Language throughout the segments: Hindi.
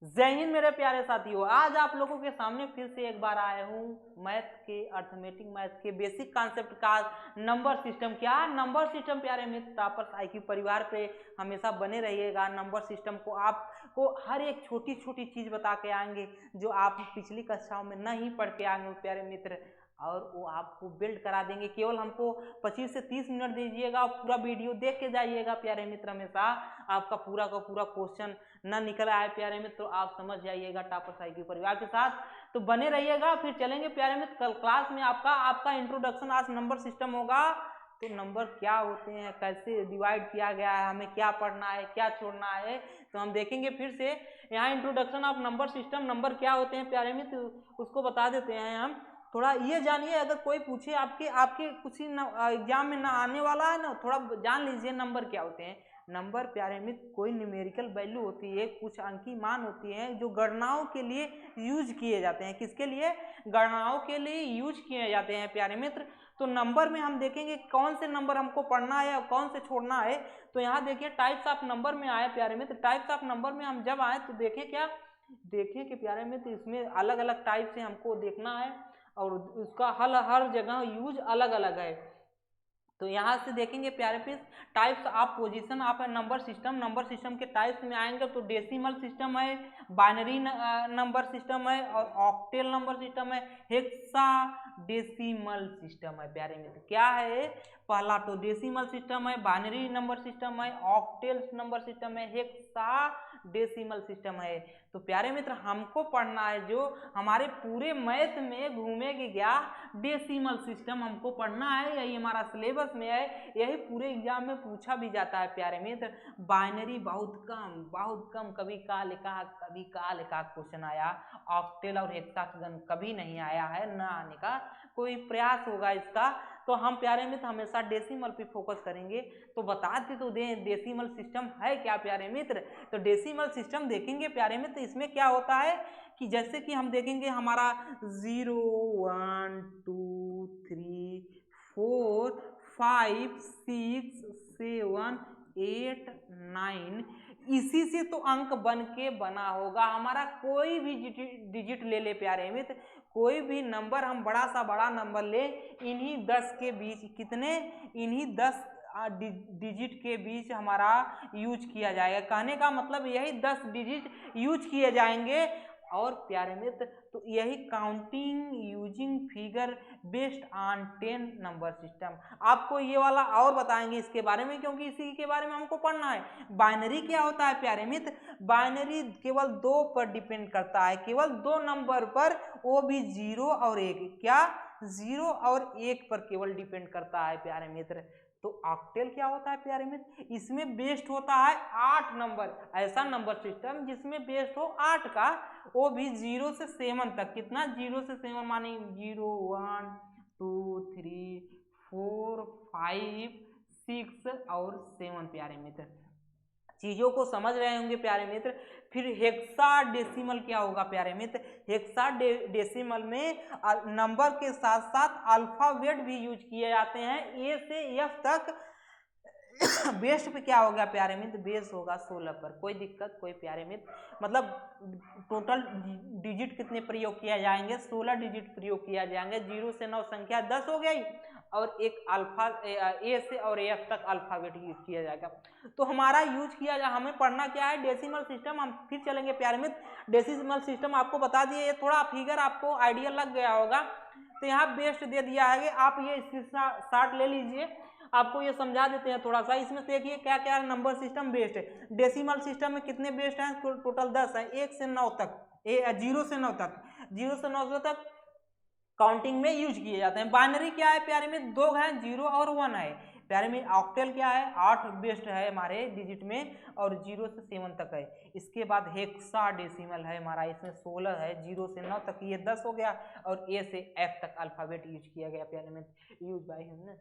जय हिंद मेरे प्यारे साथियों, आज आप लोगों के सामने फिर से एक बार आया हूँ मैथ के अर्थमेटिक मैथ के बेसिक कॉन्सेप्ट का नंबर सिस्टम। क्या नंबर सिस्टम प्यारे मित्र, टॉपर्स आईक्यू परिवार पे हमेशा बने रहिएगा। नंबर सिस्टम को आपको हर एक छोटी छोटी चीज बता के आएंगे जो आप पिछली कक्षाओं में नहीं पढ़ के आएंगे प्यारे मित्र, और वो आपको बिल्ड करा देंगे। केवल हमको 25 से 30 मिनट दीजिएगा और पूरा वीडियो देख के जाइएगा प्यारे मित्र। हमेशा आपका पूरा का पूरा क्वेश्चन ना निकल आए प्यारे मित्र, तो आप समझ जाइएगा टॉपर्स आईक्यू परिवार के साथ तो बने रहिएगा। फिर चलेंगे प्यारे मित्र कल क्लास में। आपका इंट्रोडक्शन आज नंबर सिस्टम होगा। तो नंबर क्या होते हैं, कैसे डिवाइड किया गया है, हमें क्या पढ़ना है, क्या छोड़ना है, तो हम देखेंगे फिर से। यहाँ introduction of number system, number क्या होते हैं प्यारे मित्र उसको बता देते हैं हम। थोड़ा ये जानिए, अगर कोई पूछे आपके कुछ एग्जाम में ना आने वाला है ना, थोड़ा जान लीजिए नंबर क्या होते हैं। नंबर प्यारे मित्र कोई न्यूमेरिकल वैल्यू होती है, कुछ अंकी मान होती है जो गणनाओं के लिए यूज किए जाते हैं। किसके लिए? गणनाओं के लिए यूज किए जाते हैं प्यारे मित्र। तो नंबर में हम देखेंगे कौन से नंबर हमको पढ़ना है और कौन से छोड़ना है। तो यहाँ देखिए टाइप्स ऑफ नंबर में आए प्यारे मित्र। टाइप्स ऑफ नंबर में हम जब आए तो देखें कि प्यारे मित्र इसमें अलग अलग टाइप से हमको देखना है और उसका हल हर जगह यूज अलग अलग है। तो यहाँ से देखेंगे प्यारे पीस types of position of a number system. Number system के टाइप्स में आएंगे तो डेसिमल सिस्टम है, बाइनरी नंबर सिस्टम है और ऑक्टेल नंबर सिस्टम है, हेक्सा डेसिमल सिस्टम है प्यारे मित्र। क्या है? पहला तो डेसिमल सिस्टम है, बाइनरी नंबर सिस्टम है, ऑक्टेल नंबर सिस्टम है, हेक्सा डेसिमल सिस्टम है। तो प्यारे मित्र हमको पढ़ना है जो हमारे पूरे मैथ में घूमेगी क्या, डेसिमल सिस्टम हमको पढ़ना है। यही हमारा सिलेबस में है, यही पूरे एग्जाम में पूछा भी जाता है प्यारे मित्र। बाइनरी बहुत कम कभी का लिखा क्वेश्चन आया। ऑक्टेल और हेक्सागन कभी नहीं आया है, ना आने का कोई प्रयास होगा इसका। तो हम प्यारे मित्र हमेशा डेसिमल पे फोकस करेंगे। तो बताते तो दें डेसिमल सिस्टम है क्या प्यारे मित्र। तो डेसिमल सिस्टम देखेंगे प्यारे मित्र, इसमें क्या होता है कि जैसे कि हम देखेंगे हमारा 0 1 2 3 4 5 6 7 8 9, इसी से तो अंक बन के बना होगा। हमारा कोई भी डिजिट ले ले प्यारे मित्र, कोई भी नंबर हम बड़ा सा बड़ा नंबर ले, इन्हीं 10 के बीच इन्हीं 10 डिजिट के बीच हमारा यूज किया जाएगा। कहने का मतलब यही 10 डिजिट यूज किए जाएंगे। और प्यारे मित्र तो यही counting using figure based on 10 number system. आपको ये वाला और बताएंगे इसके बारे में, क्योंकि इसी के बारे में हमको पढ़ना है। बाइनरी क्या होता है प्यारे मित्र? बाइनरी केवल 2 पर डिपेंड करता है, केवल 2 नंबर पर, वो भी 0 और 1। क्या? 0 और 1 पर केवल डिपेंड करता है प्यारे मित्र। तो ऑक्टेल क्या होता है प्यारे मित्र? इसमें बेस्ड होता है 8 नंबर, ऐसा नंबर सिस्टम जिसमें बेस्ड हो 8 का, वो भी 0 से 7 तक। कितना? 0 से 7 माने 0 1 2 3 4 5 6 और 7 प्यारे मित्र। चीजों को समझ रहे होंगे प्यारे मित्र। फिर हेक्सा डेसिमल क्या होगा प्यारे मित्र? हेक्सा डेसिमल में नंबर के साथ साथ अल्फाबेट भी यूज किए जाते हैं, ए से एफ तक। बेस पे क्या होगा प्यारे मित्र? बेस होगा 16 पर। कोई दिक्कत कोई प्यारे मित्र? मतलब टोटल डिजिट कितने प्रयोग किया जाएंगे? 16 डिजिट प्रयोग किया जाएंगे। 0 से 9 संख्या 10 हो गई और एक अल्फा ए से और एफ तक अल्फाबेट यूज किया जाएगा। तो हमारा यूज किया जा, हमें पढ़ना क्या है? Decimal system. हम फिर चलेंगे प्यारे मित्र। डेसिमल सिस्टम आपको बता दिए, थोड़ा फिगर आपको आइडिया लग गया होगा। तो यहाँ बेस्ट दे दिया है, आप ये स्क्रीनशॉट ले लीजिए, आपको ये समझा देते हैं थोड़ा सा। इसमें देखिए क्या क्या नंबर सिस्टम बेस्ड है। डेसिमल सिस्टम में कितने बेस्ड हैं? टोटल 10 है, 1 से 9 तक, 0 से 9 तक, 0 से 9 तक काउंटिंग में यूज किए जाते हैं। बाइनरी क्या है प्यारे में? 2 है, 0 और 1 है प्यारे में। ऑक्टेल क्या है? 8 बेस्ड है हमारे डिजिट में और 0 से 7 तक है। इसके बाद हेक्सा डेसिमल है हमारा, इसमें 16 है, 0 से 9 तक, ये 10 हो गया और ए से एफ तक अल्फाबेट यूज किया गया प्यारे में, use by him.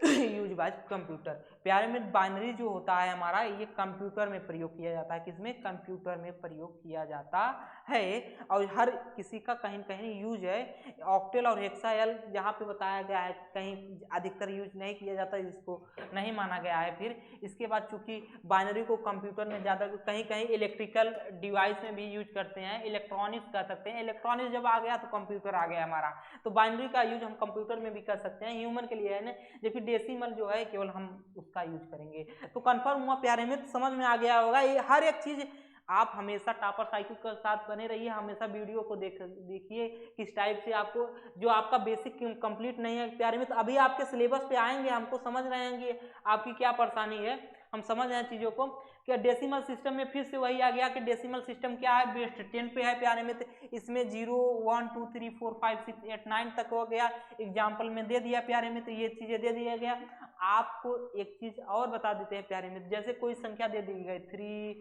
Use by computer. प्यारे मित्र बाइनरी जो होता है हमारा ये कंप्यूटर में प्रयोग किया जाता है, किसमें? कंप्यूटर में प्रयोग किया जाता है। और हर किसी का कहीं न कहीं यूज है। ऑक्टेल और हेक्साडेसिमल जहाँ पे बताया गया है कहीं अधिकतर यूज नहीं किया जाता, इसको नहीं माना गया है। फिर इसके बाद चूंकि बाइनरी को कंप्यूटर में ज़्यादा, कहीं कहीं इलेक्ट्रिकल डिवाइस में भी यूज करते हैं, इलेक्ट्रॉनिक्स कर सकते हैं। इलेक्ट्रॉनिक्स जब आ गया तो कंप्यूटर आ गया हमारा, तो बाइनरी का यूज हम कंप्यूटर में भी कर सकते हैं, ह्यूमन के लिए है ना। जबकि डेसिमल जो है केवल हम उसका यूज करेंगे। तो कंफर्म हुआ प्यारे मित्र, समझ में आ गया होगा। ये हर एक चीज आप हमेशा टॉपर साइकिल के साथ बने रहिए, हमेशा वीडियो को देखिए किस टाइप से आपको जो आपका बेसिक कंप्लीट नहीं है प्यारे मित्र, अभी आपके सिलेबस पे आएंगे, हमको समझ रहे हैं कि आपकी क्या परेशानी है, हम समझ रहे हैं चीज़ों को। क्या डेसिमल सिस्टम में फिर से वही आ गया कि डेसिमल सिस्टम क्या है, बेस्ट 10 पे है प्यारे मित्र। इसमें 0 1 2 3 4 5 6 8 9 तक हो गया, एग्जाम्पल में दे दिया प्यारे मित्र, ये चीज़ें दे दिया गया। आपको एक चीज़ और बता देते हैं प्यारे मित्र, जैसे कोई संख्या दे दी गई 3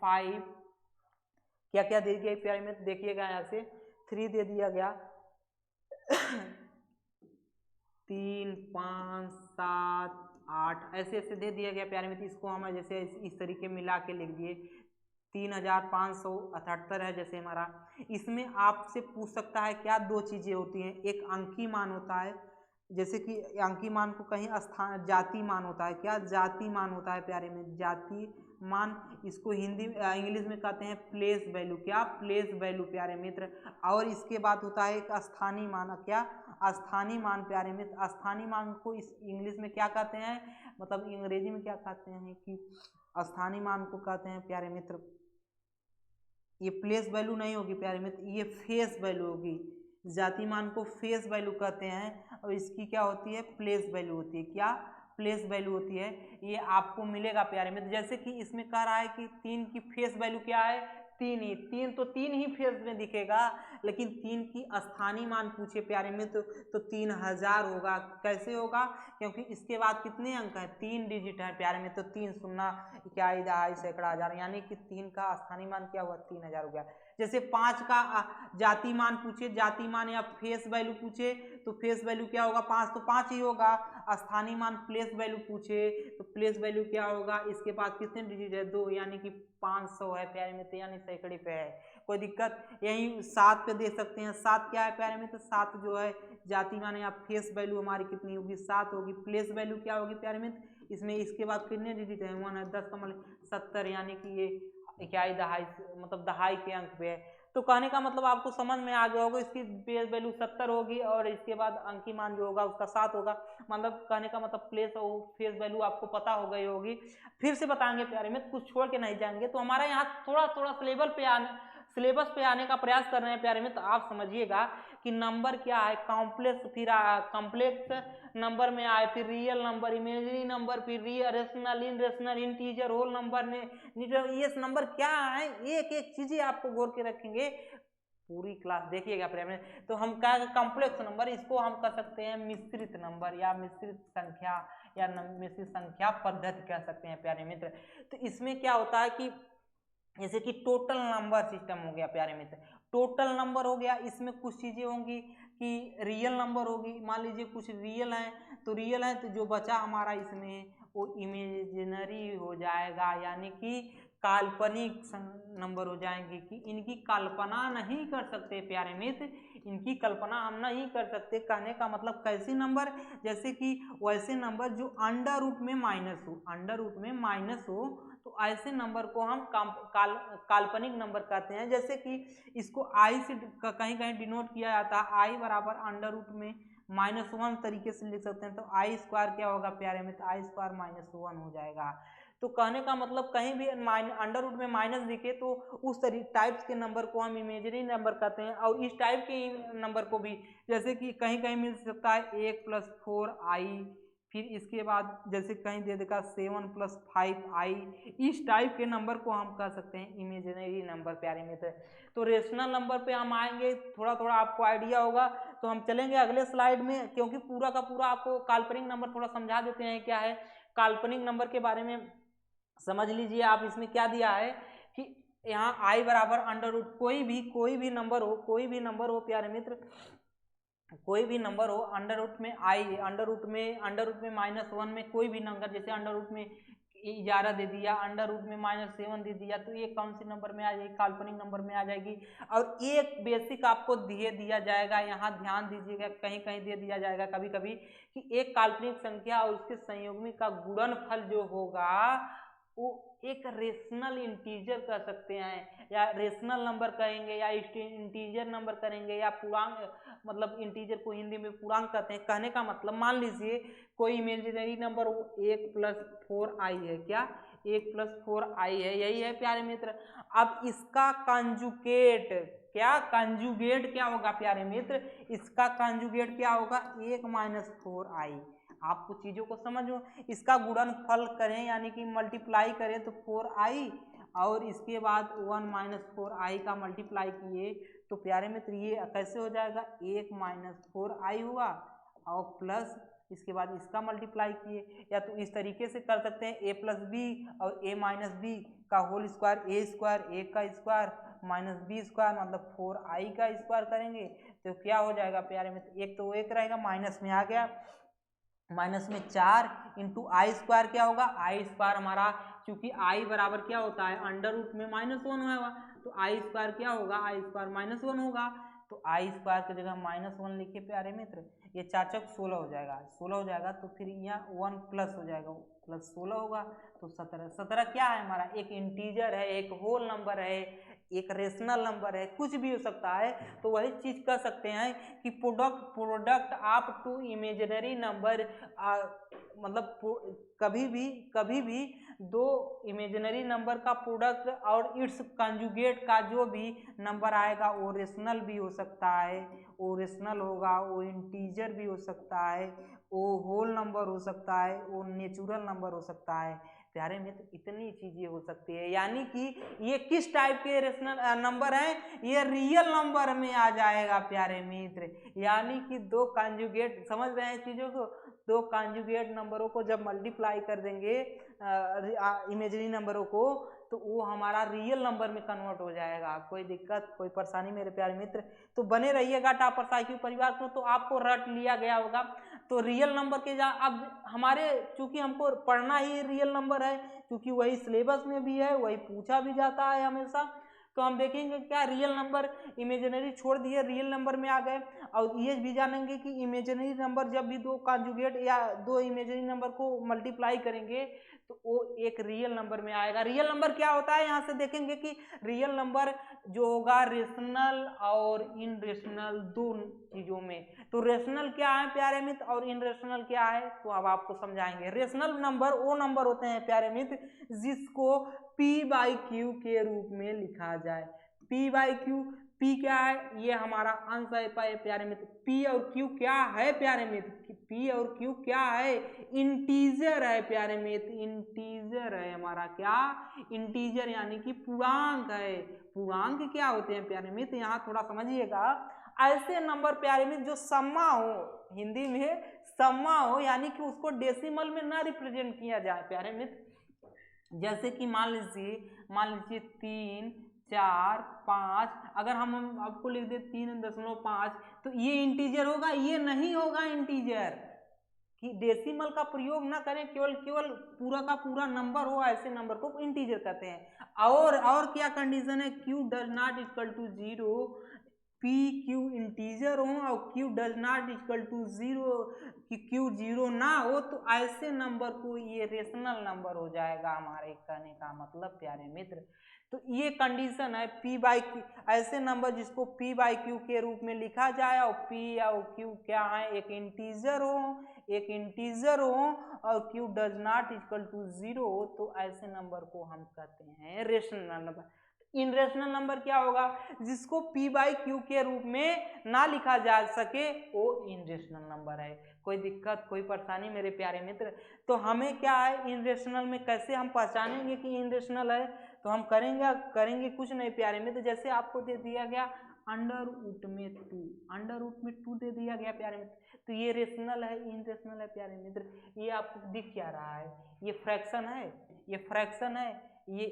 5, क्या क्या दे दी गई प्यारे मित्र, देखिएगा यहाँ से 3 दे दिया गया 3 5 7 8 ऐसे ऐसे दे दिया गया प्यारे मित्र। इसको हम जैसे इस तरीके मिला के लिख दिए 3578 है जैसे हमारा। इसमें आपसे पूछ सकता है क्या, दो चीज़ें होती हैं, एक अंकी मान होता है, जैसे कि अंकी मान को कहीं स्थान जाति मान होता है, क्या जाति मान होता है प्यारे में, जाति मान। इसको हिंदी इंग्लिश में कहते हैं प्लेस वैल्यू, क्या? प्लेस वैल्यू प्यारे मित्र। और इसके बाद होता है एक स्थानीय मान, क्या? स्थानीय मान प्यारे मित्र। स्थानीय मान को इस इंग्लिश में क्या कहते हैं, मतलब अंग्रेजी में क्या कहते हैं कि स्थानीय मान को कहते हैं प्यारे मित्र, ये प्लेस वैल्यू नहीं होगी प्यारे मित्र, ये फेस वैल्यू होगी। जाति मान को फेस वैल्यू कहते हैं और इसकी क्या होती है, प्लेस वैल्यू होती है, क्या? प्लेस वैल्यू होती है। ये आपको मिलेगा प्यारे मित्र। जैसे कि इसमें कह रहा है कि 3 की फेस वैल्यू क्या है, 3 ही, 3 तो 3 ही फेस में दिखेगा, लेकिन 3 की स्थानीय मान पूछे प्यारे मित्र तो 3000 होगा। कैसे होगा? क्योंकि इसके बाद कितने अंक हैं, 3 डिजिट है प्यारे मित्र, तो 3 शून्य इकाई दहाई सैकड़ा हजार, यानी कि 3 का स्थानीय मान क्या हुआ, 3000 हो गया। जैसे 5 का जाति मान पूछे, जाति मान या फेस वैल्यू पूछे तो फेस वैल्यू क्या होगा, 5 तो 5 ही होगा। स्थानीय मान प्लेस वैल्यू पूछे तो प्लेस वैल्यू क्या होगा, इसके पास कितने डिजिट है, 2, यानी कि 500 है प्यारे मित्र, यानी सैकड़े पे है, कोई दिक्कत। यही 7 पे देख सकते हैं, 7 क्या है प्यारे मित्र, 7 जो है जाति मान या फेस वैल्यू हमारी कितनी होगी, 7 होगी। प्लेस वैल्यू क्या होगी प्यारे मित्र, इसमें इसके बाद कितने डिजिट है, 1 है, 10 का मतलब 70, यानी कि ये इकाई दहाई मतलब दहाई के अंक पे है। तो कहने का मतलब आपको समझ में आ गया होगा, इसकी बेस वैल्यू 70 होगी और इसके बाद अंकी मान जो होगा उसका 7 होगा। मतलब कहने का मतलब प्लेस और फेस वैल्यू आपको पता हो गई होगी। फिर से बताएंगे प्यारे में, कुछ छोड़ के नहीं जाएंगे। तो हमारा यहाँ थोड़ा थोड़ा सिलेबस पे आने का प्रयास कर रहे हैं प्यारे में। तो आप समझिएगा कि नंबर क्या है, कॉम्प्लेक्स, फिर कॉम्प्लेक्स नंबर में आए, फिर रियल नंबर, इमेजिनरी नंबर, फिर रेशनल, इनरेशनल, इंटीजर, होल नंबर ने ये नंबर क्या है, एक एक चीजें आपको गौर के रखेंगे, पूरी क्लास देखिएगा प्यारे में। तो हम क्या, कॉम्प्लेक्स नंबर, इसको हम कर सकते हैं मिश्रित नंबर या मिश्रित संख्या या मिश्रित संख्या पद्धति कह सकते हैं प्यारे मित्र। तो इसमें क्या होता है कि जैसे कि टोटल नंबर सिस्टम हो गया प्यारे मित्र, टोटल नंबर हो गया, इसमें कुछ चीजें होंगी कि रियल नंबर होगी, मान लीजिए कुछ रियल है तो रियल है, तो जो बचा हमारा इसमें वो इमेजिनरी हो जाएगा, यानी कि काल्पनिक नंबर हो जाएंगे, कि इनकी कल्पना नहीं कर सकते प्यारे मित्र, इनकी कल्पना हम नहीं कर सकते। कहने का मतलब कैसे नंबर, जैसे कि वैसे नंबर जो अंडर रूट में माइनस हो, अंडर रूट में माइनस हो, तो ऐसे नंबर को हम काल्पनिक नंबर कहते हैं। जैसे कि इसको आई से कहीं कहीं डिनोट किया जाता है, आई बराबर अंडर रूट में -1 तरीके से लिख सकते हैं। तो आई स्क्वायर क्या होगा प्यारे में, तो आई स्क्वायर -1 हो जाएगा। तो कहने का मतलब कहीं भी अंडर रूट में माइनस दिखे तो उस टाइप्स के नंबर को हम इमेजिनरी नंबर कहते हैं। और इस टाइप के नंबर को भी जैसे कि कहीं कहीं मिल सकता है 1 + 4i, फिर इसके बाद जैसे कहीं दे देगा 7 + 5i, इस टाइप के नंबर को हम कह सकते हैं इमेजिनरी नंबर प्यारे मित्र। तो रेशनल नंबर पे हम आएंगे, थोड़ा थोड़ा आपको आइडिया होगा। तो हम चलेंगे अगले स्लाइड में, क्योंकि पूरा का पूरा आपको काल्पनिक नंबर थोड़ा समझा देते हैं क्या है काल्पनिक नंबर के बारे में। समझ लीजिए आप, इसमें क्या दिया है कि यहाँ i बराबर अंडर रूट कोई भी नंबर हो, कोई भी नंबर हो प्यारे मित्र, कोई भी नंबर हो अंडर रूट में आई, अंडर रूट में -1 में कोई भी नंबर, जैसे अंडर रूट में 11 दे दिया, अंडर रूट में -7 दे दिया, तो ये कौन सी नंबर में आ जाएगी? काल्पनिक नंबर में आ जाएगी। और एक बेसिक आपको दिया जाएगा, यहाँ ध्यान दीजिएगा, कहीं कहीं दे दिया जाएगा कभी कभी कि एक काल्पनिक संख्या और उसके संयुग्मी का गुणनफल जो होगा वो एक रेशनल इंटीजर कह सकते हैं, या रेशनल नंबर कहेंगे, या इंटीजर नंबर करेंगे, या पूर्णांक, मतलब इंटीजर को हिंदी में पूर्णांक कहते हैं। कहने का मतलब मान लीजिए कोई इमेजिनरी नंबर 1+4i है, क्या 1+4i है, यही है प्यारे मित्र। अब इसका कंजुगेट, क्या कंजुगेट क्या होगा प्यारे मित्र? इसका कंजुगेट क्या होगा? 1-4i। आपको चीजों को समझो, इसका गुणनफल करें यानी कि मल्टीप्लाई करें तो 4i, और इसके बाद 1-4i का मल्टीप्लाई किए तो प्यारे मित्र ये कैसे हो जाएगा? 1-4i हुआ, और प्लस इसके बाद इसका मल्टीप्लाई किए। या तो इस तरीके से कर सकते हैं a+b और a-b का होल स्क्वायर, a का स्क्वायर -b² मतलब 4i का स्क्वायर करेंगे तो क्या हो जाएगा प्यारे मित्र? एक तो एक रहेगा, माइनस में आ गया, माइनस में 4 इंटू i² क्या होगा? i² हमारा, क्योंकि i बराबर क्या होता है? अंडर रूट में -1 होगा, तो i² क्या होगा? i² -1 होगा, तो i² की जगह -1 लिखिए प्यारे मित्र। ये 4 चौक 16 हो जाएगा, 16 हो जाएगा, तो फिर यहाँ 1 प्लस हो जाएगा, प्लस 16 होगा, तो 17। 17 क्या है हमारा? एक इंटीजर है, एक होल नंबर है, एक रेशनल नंबर है, कुछ भी हो सकता है। तो वही चीज कह सकते हैं कि product of two imaginary number, मतलब कभी भी दो इमेजिनरी नंबर का प्रोडक्ट और इट्स कंजुगेट का जो भी नंबर आएगा वो रेशनल भी हो सकता है, वो रेशनल होगा, वो इंटीजर भी हो सकता है, वो होल नंबर हो सकता है, वो नेचुरल नंबर हो सकता है। प्यारे मित्र इतनी चीजें हो सकती है, यानी कि ये किस टाइप के रेशनल नंबर हैं? ये रियल नंबर में आ जाएगा प्यारे मित्र। यानी कि दो कंजुगेट, समझ रहे हैं चीजों को? दो कंजुगेट नंबरों को जब मल्टीप्लाई कर देंगे इमेजिनरी नंबरों को, तो वो हमारा रियल नंबर में कन्वर्ट हो जाएगा। कोई दिक्कत, कोई परेशानी मेरे प्यारे मित्र? तो बने रहिएगा टॉपर्स IQ परिवार को, तो आपको रट लिया गया होगा। तो रियल नंबर के अब हमारे, चूंकि हमको पढ़ना ही रियल नंबर है, क्योंकि वही सिलेबस में भी है, वही पूछा भी जाता है हमेशा, तो हम देखेंगे क्या रियल नंबर, इमेजिनरी छोड़ दिए, रियल नंबर में आ गए। और ये भी जानेंगे कि इमेजिनरी नंबर जब भी दो कंजुगेट या दो इमेजिनरी नंबर को मल्टीप्लाई करेंगे तो वो एक रियल नंबर में आएगा। रियल नंबर क्या होता है? यहाँ से देखेंगे कि रियल नंबर जो होगा रेशनल और इनरेशनल दो चीजों में। तो रेशनल क्या है प्यारे मित्र और इनरेशनल क्या है, तो अब आपको समझाएंगे। रेशनल नंबर वो नंबर होते हैं प्यारे मित्र जिसको p/q के रूप में लिखा जाए। p/q, p क्या है? ये हमारा अंश है प्यारे मित्र। p और q क्या है प्यारे मित्र? p और q क्या है? इंटीजर है प्यारे मित्र, इंटीजर है हमारा। क्या? इंटीजर, यानी कि पूर्णांक है। पूर्णांक क्या होते हैं प्यारे मित्र? यहाँ थोड़ा समझिएगा। ऐसे नंबर प्यारे मित्र जो सम्मा हो, हिंदी में सम्मा हो, यानी कि उसको डेसिमल में ना रिप्रेजेंट किया जाए प्यारे मित्र। जैसे कि मान लीजिए 3, 4, 5, अगर हम आपको लिख दे 3.5, तो ये इंटीजर होगा? ये नहीं होगा इंटीजर। कि डेसिमल का प्रयोग ना करें, केवल पूरा का पूरा नंबर हो, ऐसे नंबर को इंटीजर कहते हैं। और क्या कंडीशन है? q does not equal to 0, p q integer हो और q does not equal to 0, कि q 0 ना हो, तो ऐसे नंबर को ये रेशनल नंबर हो जाएगा। हमारे कहने का मतलब प्यारे मित्र, तो ये कंडीशन है p/q, ऐसे नंबर जिसको p/q के रूप में लिखा जाए और p और q क्या है? एक इंटीजर हो और q does not equal to 0 हो, तो ऐसे नंबर को हम कहते हैं रेशनल नंबर। इनरेशनल नंबर क्या होगा? जिसको p/q के रूप में ना लिखा जा सके, वो इनरेशनल नंबर है। कोई दिक्कत, कोई परेशानी मेरे प्यारे मित्र? तो हमें क्या है, इनरेशनल में कैसे हम पहचानेंगे कि इनरेशनल है? तो हम करेंगे कुछ नहीं प्यारे मित्र। जैसे आपको दे दिया गया अंडर रूट में 2 दे दिया गया प्यारे मित्र, तो ये रेशनल है इनरेशनल है प्यारे मित्र? ये आपको दिख क्या रहा है? ये फ्रैक्शन है, ये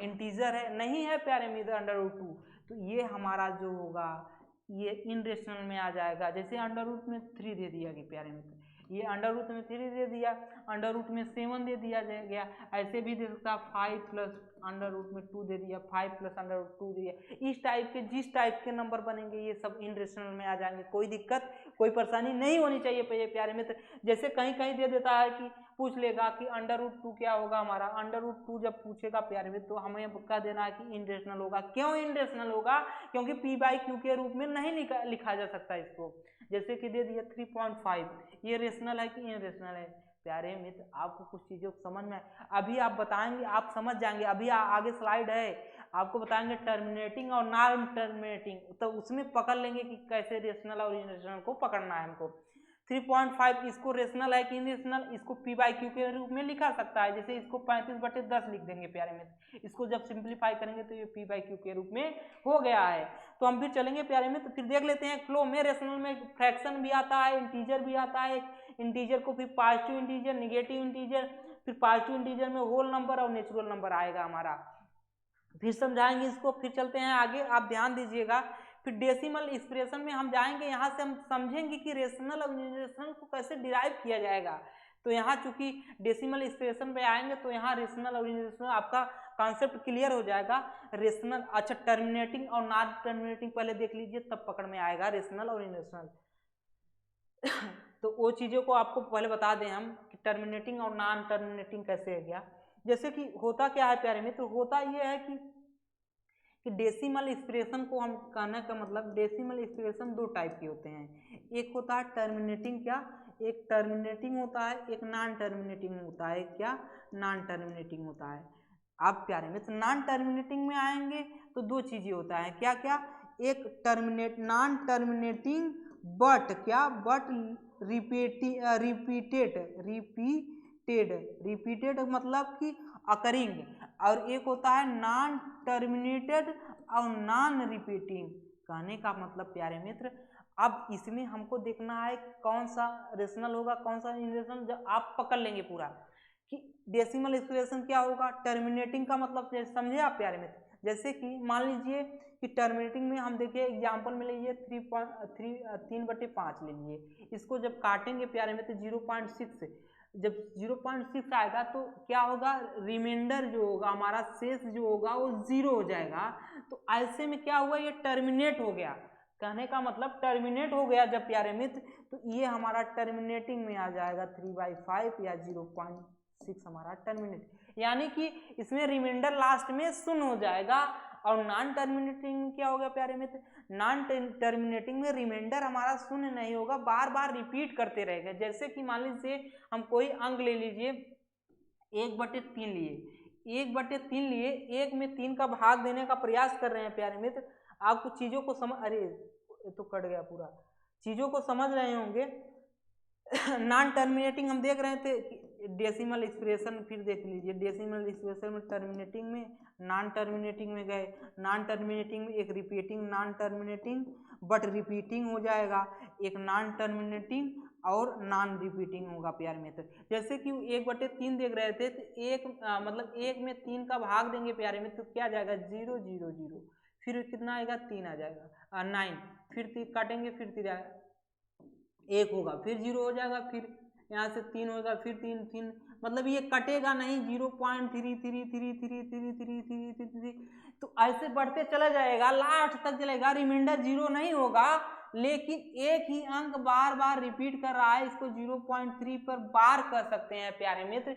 इंटीजर है? नहीं है प्यारे मित्र अंडर रूट 2। तो ये हमारा जो होगा ये इनरेशनल में आ जाएगा। जैसे अंडर रूट में 3 दे दिया गया प्यारे मित्र, ये अंडर रूट में 3 दे दिया, अंडर रूट में 7 दे दिया गया, ऐसे भी दे सकता 5 प्लस अंडर रूट में 2 दे दिया, 5 प्लस अंडर रूट 2 दिया। इस टाइप के जिस टाइप के नंबर बनेंगे ये सब इनरेशनल में आ जाएंगे। कोई दिक्कत कोई परेशानी नहीं होनी चाहिए प्यारे मित्र। जैसे कहीं कहीं दे देता है कि पूछ लेगा कि अंडर रूट 2 क्या होगा हमारा, अंडर रूट 2 जब पूछेगा प्यारे मित्र तो हमें कह देना है कि इनरेशनल होगा। क्यों इनरेशनल होगा? क्योंकि पी बाई क्यू के रूप में नहीं लिखा जा सकता इसको। जैसे कि दे दिया 3.5, ये रेशनल है कि इनरेशनल है? प्यारे मित्र आपको कुछ चीज़ों को समझ में अभी आप बताएंगे आप समझ जाएंगे। अभी आगे स्लाइड है, आपको बताएंगे टर्मिनेटिंग और नॉन टर्मिनेटिंग, तो उसमें पकड़ लेंगे कि कैसे रेशनल और इनरेशनल को पकड़ना है हमको। 3.5 इसको रेशनल है कि इनरेशनल, इसको पी बाई क्यू के रूप में लिखा सकता है। जैसे इसको 35/10 लिख देंगे प्यारे मित्र, इसको जब सिंप्लीफाई करेंगे तो ये पी बाई क्यू के रूप में हो गया है। तो हम फिर चलेंगे प्यारे मित्र, फिर देख लेते हैं फ्लो में। रेशनल में फ्रैक्शन भी आता है, इंटीजर भी आता है, इंटीजर को फिर पॉजिटिव इंटीजर, निगेटिव इंटीजर, फिर पॉजिटिव इंटीजर में होल नंबर और नेचुरल नंबर आएगा हमारा, फिर समझाएंगे इसको। फिर चलते हैं आगे, आप ध्यान दीजिएगा। फिर डेसिमल एक्सप्रेशन में हम जाएंगे, यहाँ से हम समझेंगे कि रेशनल और इनरेशनल को कैसे डिराइव किया जाएगा। तो यहाँ चूंकि डेसिमल एक्सप्रेशन पे आएंगे तो यहाँ रेशनल और इनरेशनल आपका कॉन्सेप्ट क्लियर हो जाएगा। रेशनल, अच्छा टर्मिनेटिंग और नॉन टर्मिनेटिंग पहले देख लीजिए तब पकड़ में आएगा रेशनल और इनरेशनल। तो वो चीज़ों को आपको पहले बता दें हम कि टर्मिनेटिंग और नॉन टर्मिनेटिंग कैसे है क्या। जैसे कि होता क्या है प्यारे मित्र, होता ये है कि डेसिमल एक्सप्रेशन को हम कहने का मतलब, डेसिमल एक्सप्रेशन 2 टाइप के होते हैं। एक होता है टर्मिनेटिंग, क्या एक टर्मिनेटिंग होता है, एक नॉन टर्मिनेटिंग होता है। क्या नॉन टर्मिनेटिंग होता है। आप प्यारे मित्र नॉन टर्मिनेटिंग में आएंगे तो 2 चीज़ें होता है। क्या क्या? एक नॉन टर्मिनेटिंग बट क्या, बट रिपीटेड मतलब कि अकरिंग, और एक होता है नॉन टर्मिनेटेड और नॉन रिपीटिंग। कहने का मतलब प्यारे मित्र, अब इसमें हमको देखना है कौन सा रेशनल होगा कौन सा इनरेशनल, जब आप पकड़ लेंगे पूरा कि डेसिमल एक्सप्रेशन क्या होगा। टर्मिनेटिंग का मतलब समझे आप प्यारे मित्र, जैसे कि मान लीजिए कि टर्मिनेटिंग में हम देखिए एग्जांपल में लीजिए 3/5 ले लीजिए, इसको जब काटेंगे प्यारे मित्र 0.6, जब 0.6 आएगा तो क्या होगा, रिमाइंडर जो होगा हमारा शेष जो होगा वो 0 हो जाएगा। तो ऐसे में क्या हुआ, ये टर्मिनेट हो गया। कहने का मतलब टर्मिनेट हो गया जब प्यारे मित्र, तो ये हमारा टर्मिनेटिंग में आ जाएगा 3/5 या 0.6 हमारा टर्मिनेट, यानी कि इसमें रिमाइंडर लास्ट में 0 हो जाएगा। और नॉन टर्मिनेटिंग में क्या हो गया प्यारे मित्र, नॉन टर्मिनेटिंग में रिमाइंडर हमारा 0 नहीं होगा, बार बार रिपीट करते रहेगा। जैसे कि मान लीजिए हम कोई अंक ले लीजिए 1/3 लिए, 1/3 लिए, 1 में 3 का भाग देने का प्रयास कर रहे हैं प्यारे मित्र। आप कुछ चीज़ों को समझ, अरे ये तो कट गया पूरा, चीज़ों को समझ रहे होंगे। नॉन टर्मिनेटिंग हम देख रहे थे डेसिमल एक्सप्रेशन, फिर देख लीजिए डेसिमल एक्सप्रेशन में टर्मिनेटिंग में नॉन टर्मिनेटिंग में गए, नॉन टर्मिनेटिंग में एक repeating non terminating but repeating हो जाएगा, एक नॉन टर्मिनेटिंग और नॉन रिपीटिंग होगा प्यारे मित्र। जैसे कि 1/3 देख रहे थे तो एक मतलब 1 में 3 का भाग देंगे प्यारे मित्र तो क्या जाएगा 0 0 0, फिर कितना आएगा 3 आ जाएगा 9, फिर 3 काटेंगे फिर 3 1 होगा, फिर 0 हो जाएगा, फिर यहाँ से 3 होगा, फिर 3 मतलब ये कटेगा नहीं 0.33333333, तो ऐसे बढ़ते चला जाएगा लास्ट तक चलेगा, रिमाइंडर 0 नहीं होगा, लेकिन एक ही अंक बार बार रिपीट कर रहा है, इसको 0.3 पर बार कर सकते हैं प्यारे मित्र।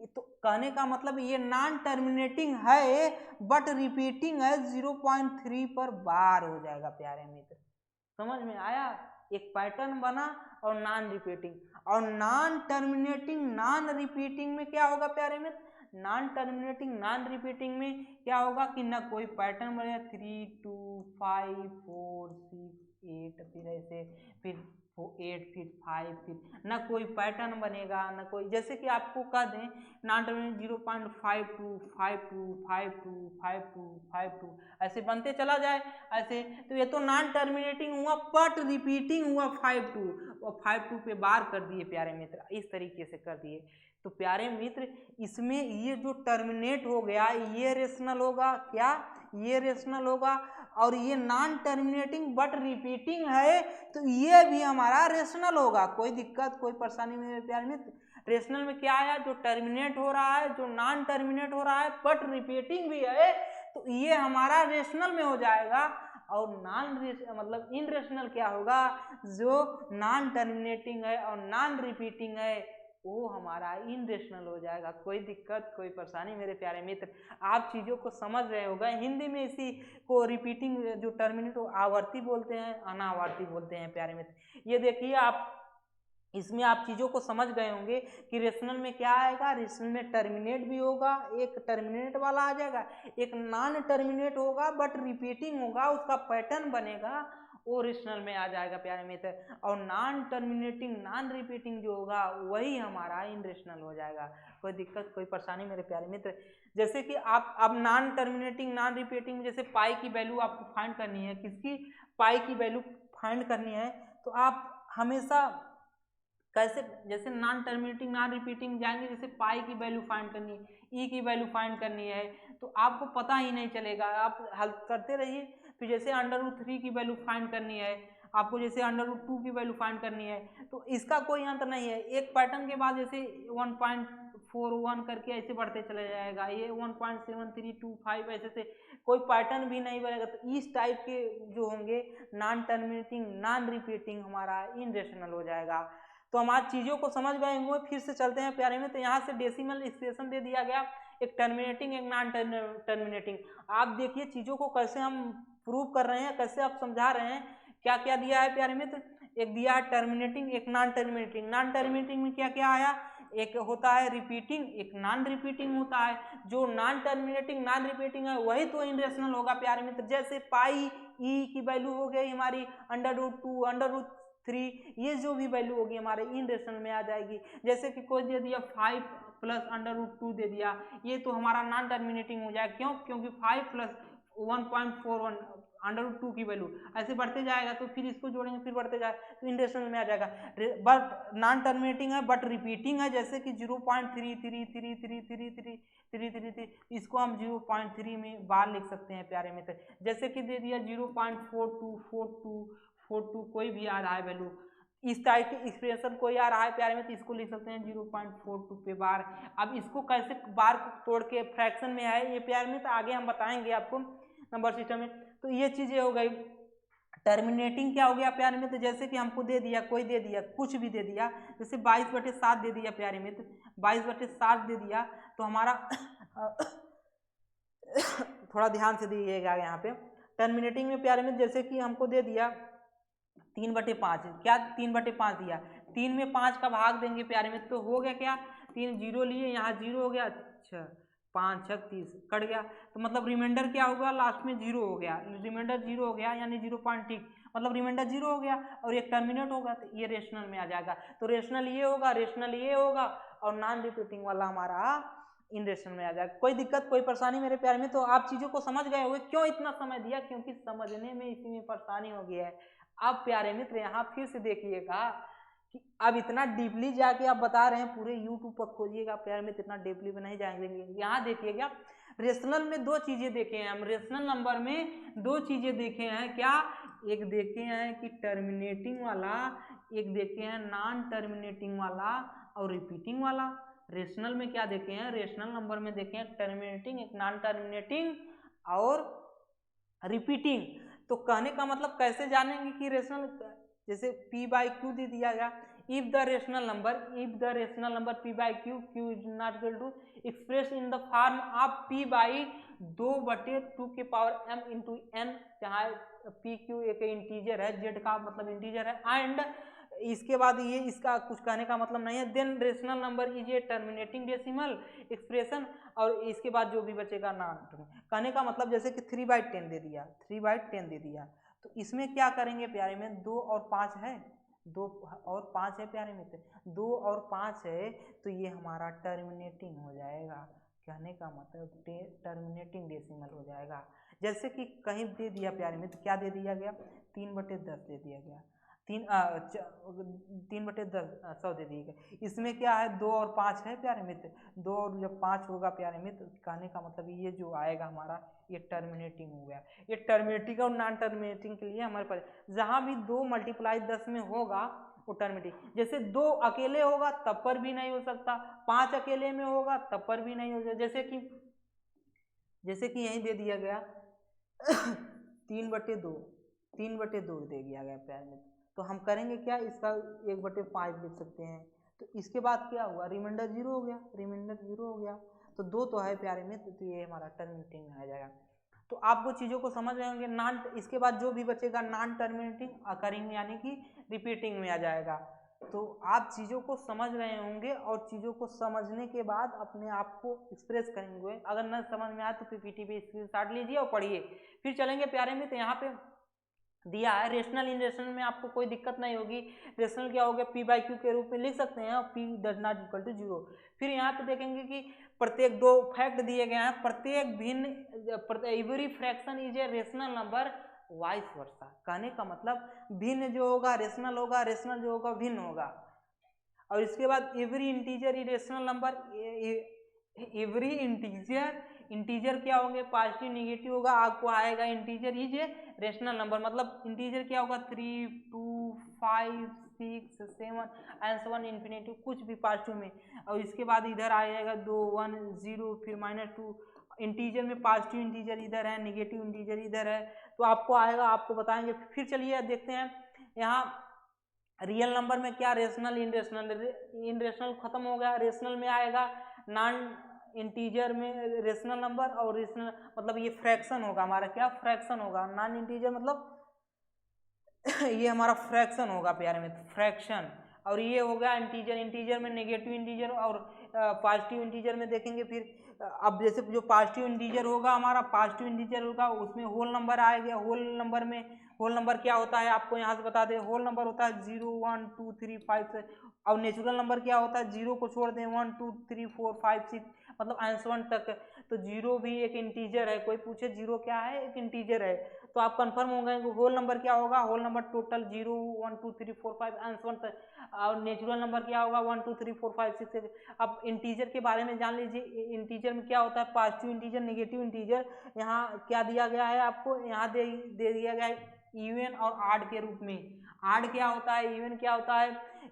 तो कहने का मतलब ये नॉन टर्मिनेटिंग है बट रिपीटिंग है, 0.3 पर बार हो जाएगा प्यारे मित्र। समझ में आया, एक पैटर्न बना। और नॉन रिपीटिंग और नॉन टर्मिनेटिंग नॉन रिपीटिंग में क्या होगा प्यारे मित्र, नॉन टर्मिनेटिंग नॉन रिपीटिंग में क्या होगा कि ना कोई पैटर्न बनेगा 3 2 5 4 6 8, फिर ऐसे फिर 8 फिर 5, फिर ना कोई पैटर्न बनेगा ना कोई। जैसे कि आपको कह दें नॉन टर्मिनेटिंग 0.52 52 52 52 52 ऐसे बनते चला जाए ऐसे, तो ये तो नॉन टर्मिनेटिंग हुआ बट रिपीटिंग हुआ 52, और 52 पे बार कर दिए प्यारे मित्र, इस तरीके से कर दिए। तो प्यारे मित्र इसमें ये जो टर्मिनेट हो गया ये रेशनल होगा, क्या ये रेशनल होगा, और ये नॉन टर्मिनेटिंग बट रिपीटिंग है तो ये भी हमारा रेशनल होगा। कोई दिक्कत कोई परेशानी मेरे प्यारे मित्र? रेशनल में क्या आया, जो टर्मिनेट हो रहा है, जो नॉन टर्मिनेट हो रहा है बट रिपीटिंग भी है तो ये हमारा रेशनल में हो जाएगा। और नॉन मतलब इनरेशनल क्या होगा, जो नॉन टर्मिनेटिंग है और नॉन रिपीटिंग है वो हमारा इनरेशनल हो जाएगा। कोई दिक्कत कोई परेशानी मेरे प्यारे मित्र? आप चीज़ों को समझ रहे होगा। हिंदी में इसी को रिपीटिंग जो टर्मिनेट आवर्ती बोलते हैं, अनावर्ती बोलते हैं प्यारे मित्र। ये देखिए आप इसमें आप चीज़ों को समझ गए होंगे कि रेशनल में क्या आएगा, रेशनल में टर्मिनेट भी होगा, एक टर्मिनेट वाला आ जाएगा, एक नॉन टर्मिनेट होगा बट रिपीटिंग होगा, उसका पैटर्न बनेगा, वो रेशनल में आ जाएगा प्यारे मित्र। और नॉन टर्मिनेटिंग नॉन रिपीटिंग जो होगा वही हमारा इन रेशनल हो जाएगा। कोई दिक्कत कोई परेशानी मेरे प्यारे मित्र? जैसे कि आप अब नॉन टर्मिनेटिंग नॉन रिपीटिंग, जैसे पाई की वैल्यू आपको फाइंड करनी है, किसकी, पाई की वैल्यू फाइंड करनी है, तो आप हमेशा कैसे, जैसे नॉन टर्मिनेटिंग नॉन रिपीटिंग जाएंगे, जैसे पाई की वैल्यू फाइंड करनी है, ई की वैल्यू फाइंड करनी है, तो आपको पता ही नहीं चलेगा, आप हल करते रहिए। फिर जैसे √3 की वैल्यू फाइंड करनी है आपको, जैसे √2 की वैल्यू फाइंड करनी है, तो इसका कोई अंत नहीं है। एक पैटर्न के बाद जैसे 1.41 करके ऐसे बढ़ते चले जाएगा, ये 1.7325 ऐसे से कोई पैटर्न भी नहीं बनेगा। तो इस टाइप के जो होंगे नॉन टर्मिनेटिंग नॉन रिपीटिंग हमारा इनरेशनल हो जाएगा। तो हम आज चीज़ों को समझ गए होंगे। फिर से चलते हैं प्यारे में। तो यहाँ से डेसिमल एक्सप्रेशन दे दिया गया, एक टर्मिनेटिंग एक नॉन टर्मिनेटिंग। आप देखिए चीज़ों को कैसे हम प्रूव कर रहे हैं, कैसे आप समझा रहे हैं। क्या क्या दिया है प्यारे मित्र? एक दिया है टर्मिनेटिंग एक नॉन टर्मिनेटिंग। नॉन टर्मिनेटिंग में क्या क्या आया, एक होता है रिपीटिंग एक नॉन रिपीटिंग होता है। जो नॉन टर्मिनेटिंग नॉन रिपीटिंग है वही तो इनरेशनल होगा प्यारे मित्र। जैसे पाई ई की वैल्यू हो गई हमारी √2 √3, ये जो भी वैल्यू होगी हमारे इन रेशनल में आ जाएगी। जैसे कि कोई दे दिया 5 + √2 दे दिया, ये तो हमारा नॉन टर्मिनेटिंग हो जाएगा। क्यों? क्योंकि 5 + 1.41 √2 की वैल्यू ऐसे बढ़ते जाएगा, तो फिर इसको जोड़ेंगे फिर बढ़ते जाएगा तो इन रेशनल में आ जाएगा। बट नॉन टर्मिनेटिंग है बट रिपीटिंग है, जैसे कि 0.33333333, इसको हम 0.3 में बार लिख सकते हैं प्यारे मित्र। जैसे कि दे दिया 0.424242 कोई भी आ रहा है वैल्यू, इस टाइप के एक्सप्रेशन कोई आ रहा है प्यारे में, तो इसको लिख सकते हैं 0.42 पे बार। अब इसको कैसे बार को तोड़ के फ्रैक्शन में है ये प्यारे में, तो आगे हम बताएंगे आपको नंबर सिस्टम में। तो ये चीजें हो गई। टर्मिनेटिंग क्या हो गया प्यारे मित्र? जैसे कि हमको दे दिया, कोई दे दिया कुछ भी दे दिया, जैसे 22/7 दे दिया प्यारे मित्र, 22/7 दे दिया, तो हमारा थोड़ा ध्यान से दीजिएगा यहाँ पे। टर्मिनेटिंग में प्यारे मित्र जैसे कि हमको दे दिया 3/5, क्या 3/5 दिया, 3 में 5 का भाग देंगे प्यारे मित्र, तो हो गया क्या, 3 जीरो लिए, यहाँ जीरो हो गया, अच्छा 5 6 30 कट गया, तो मतलब रिमाइंडर क्या होगा, लास्ट में जीरो हो गया, रिमाइंडर जीरो हो गया यानी 0.6 मतलब रिमाइंडर जीरो हो गया, और एक टर्मिनेट होगा तो ये रेशनल में आ जाएगा। तो रेशनल ये होगा, रेशनल ये होगा, और नॉन रिपीटिंग वाला हमारा इन रेशनल में आ जाएगा। कोई दिक्कत कोई परेशानी मेरे प्यारे में? तो आप चीज़ों को समझ गए होंगे। क्यों इतना समय दिया? क्योंकि समझने में इसी में परेशानी हो गई है। अब प्यारे मित्र यहाँ फिर से देखिएगा कि अब इतना डीपली जाके आप बता रहे हैं, पूरे यूट्यूब पर खोजिएगा प्यारे मित्र, इतना डीपली में नहीं जाएंगे। यहाँ देखिएगा रेशनल में दो चीजें देखे हैं हम, रेशनल नंबर में दो चीजें देखे हैं। क्या? एक देखे हैं कि टर्मिनेटिंग वाला, एक देखे हैं नॉन टर्मिनेटिंग वाला और रिपीटिंग वाला। रेशनल में क्या देखे हैं? रेशनल नंबर में देखे हैं टर्मिनेटिंग, एक नॉन टर्मिनेटिंग और रिपीटिंग। तो कहने का मतलब कैसे जानेंगे कि रेशनल, जैसे P/Q दे दिया गया, if the rational number P/Q is not equal to express in the form of P/2/2m into n, जहाँ PQ एक इंटीजर है, Z का मतलब इंटीजर है, एंड इसके बाद ये इसका कुछ कहने का मतलब नहीं है। Then rational number is a terminating decimal expression, और इसके बाद जो भी बचेगा नॉन। कहने का मतलब जैसे कि 3/10 दे दिया, 3/10 दे दिया, तो इसमें क्या करेंगे प्यारे में, 2 और 5 है, 2 और 5 है प्यारे मित्र, 2 और 5 है, तो ये हमारा टर्मिनेटिंग हो जाएगा। कहने का मतलब टर्मिनेटिंग डेसिमल हो जाएगा। जैसे कि कहीं दे दिया प्यारे मित्र, क्या दे दिया गया, 3/10 दे दिया गया, 3 बटे 10 100 दे दिएगा। इसमें क्या है 2 और 5 है प्यारे मित्र, 2 और जब 5 होगा प्यारे मित्र, कहने का मतलब ये जो आएगा हमारा ये टर्मिनेटिंग हो गया। ये टर्मिनेटिंग और नॉन टर्मिनेटिंग के लिए हमारे पास जहाँ भी 2 × 10 में होगा वो टर्मिनेटिंग, जैसे 2 अकेले होगा तब पर भी नहीं हो सकता, 5 अकेले में होगा तब पर भी नहीं हो सकता, जैसे कि यहीं दे दिया गया 3/2 दे दिया गया प्यारे मित्र। तो हम करेंगे क्या, इसका 1/5 लिख सकते हैं। तो इसके बाद क्या हुआ, रिमाइंडर 0 हो गया, रिमाइंडर 0 हो गया। तो 2 तो है प्यारे मित्र, तो ये हमारा टर्मिनेटिंग में आ जाएगा। तो आप वो चीज़ों को समझ रहे होंगे। नॉन, इसके बाद जो भी बचेगा नॉन टर्मिनेटिंग अकरिंग यानी कि रिपीटिंग में आ जाएगा। तो आप चीज़ों को समझ रहे होंगे और चीज़ों को समझने के बाद अपने आप को एक्सप्रेस करेंगे। अगर न समझ में आए तो पीपीटी पे स्क्रीनशॉट लीजिए और पढ़िए। फिर चलेंगे प्यारे मित्र, तो यहाँ पे दिया है रेशनल इनरेशनल में आपको कोई दिक्कत नहीं होगी। रेशनल क्या हो गया, p/q के रूप में लिख सकते हैं, p does not equal to 0। फिर यहाँ पे देखेंगे कि प्रत्येक 2 फैक्ट दिए गए हैं, प्रत्येक भिन्न every fraction is a rational number vice versa. कहने का मतलब भिन्न जो होगा रेशनल होगा, रेशनल जो होगा भिन्न होगा। और इसके बाद every integer irrational number, every integer क्या होंगे, पॉजिटिव निगेटिव होगा, आपको आएगा integer is a rational number. मतलब इंटीजर क्या होगा 3, 2, 5, 6, 7 एंड so on इंफिनिटी, कुछ भी पॉजिटिव में। और इसके बाद इधर आ जाएगा 2, 1, 0 फिर -2। इंटीजर में पॉजिटिव इंटीजर इधर है, निगेटिव इंटीजर इधर है, तो आपको आएगा, आपको बताएंगे। फिर चलिए देखते हैं यहाँ रियल नंबर में क्या, रेशनल इनरेशनल खत्म हो गया, रेशनल में आएगा नॉन इंटीजर में रेशनल नंबर, और रेशनल मतलब ये फ्रैक्शन होगा हमारा, क्या फ्रैक्शन होगा, नॉन इंटीजर मतलब ये हमारा फ्रैक्शन होगा प्यारे में, फ्रैक्शन। और ये हो गया इंटीजर, इंटीजर में नेगेटिव इंटीजर और पॉजिटिव इंटीजर में देखेंगे। फिर अब जैसे जो पॉजिटिव इंटीजर होगा हमारा, पॉजिटिव इंटीजर होगा उसमें होल नंबर आएगा। होल नंबर में होल नंबर क्या होता है आपको यहाँ से बता दें, होल नंबर होता है 0, 1, 2, 3, 5 6। और नेचुरल नंबर क्या होता है, 0 को छोड़ दें 1, 2, 3, 4, 5, 6 मतलब आंसर तक। तो 0 भी एक इंटीजर है, कोई पूछे 0 क्या है, एक इंटीजर है, तो आप कंफर्म हो गए। होल नंबर क्या होगा, होल नंबर टोटल 0, 1, 2, 3, 4, 5 आंसर तक। और नेचुरल नंबर क्या होगा 1, 2, 3, 4, 5, 6, 7। अब इंटीजर के बारे में जान लीजिए, इंटीजर में क्या होता है, पॉजिटिव इंटीजर, नेगेटिव इंटीजर। यहाँ क्या दिया गया है आपको, यहाँ दे दिया गया है इवन और ऑड के रूप में। ऑड क्या होता है, इवन क्या होता है,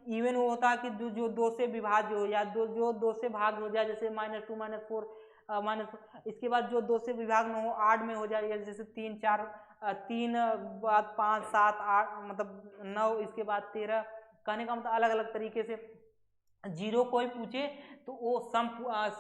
इवन वो होता है कि जो 2 से विभाज्य हो जाए, जो 2 से भाग हो जाए, जैसे -2, -4 इसके बाद जो 2 से विभाग में हो, ऑड में हो जाए, जैसे 3, 4 3 बाद 5, 7, 8 मतलब 9, इसके बाद 13। कहने का मतलब अलग अलग तरीके से। 0 कोई पूछे तो वो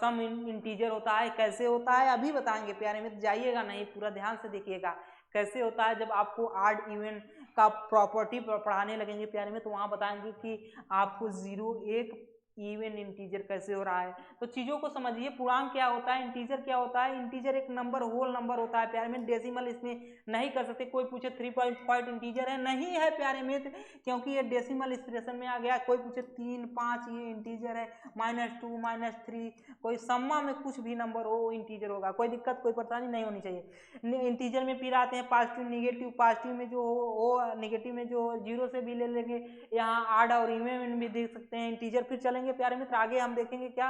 सम इंटीजर होता है। कैसे होता है अभी बताएंगे प्यारे मित्र, जाइएगा नहीं, पूरा ध्यान से देखिएगा कैसे होता है। जब आपको ऑड इवन का प्रॉपर्टी पढ़ाने लगेंगे प्यारे में, तो वहाँ बताएंगे कि आपको 0 एक इवन इंटीजर कैसे हो रहा है। तो चीज़ों को समझिए, पूर्णांक क्या होता है, इंटीजर क्या होता है। इंटीजर एक नंबर होल नंबर होता है प्यारे मित्र, डेसिमल इसमें नहीं कर सकते। कोई पूछे 3 इंटीजर है, नहीं है प्यारे मित्र, क्योंकि ये डेसिमल एक्सप्रेशन में आ गया। कोई पूछे 3, 5 ये इंटीजर है, -2, -3 कोई सम्मा में कुछ भी नंबर हो इंटीजर होगा, कोई दिक्कत कोई परेशानी नहीं होनी चाहिए। इंटीजर में फिर आते हैं पॉजिटिव निगेटिव। पॉजिटिव में जो हो, नेगेटिव में जो 0 से भी ले लेंगे, यहाँ ऑड और इवन भी देख सकते हैं इंटीजर। फिर चलेंगे प्यारे मित्र आगे, हम देखेंगे क्या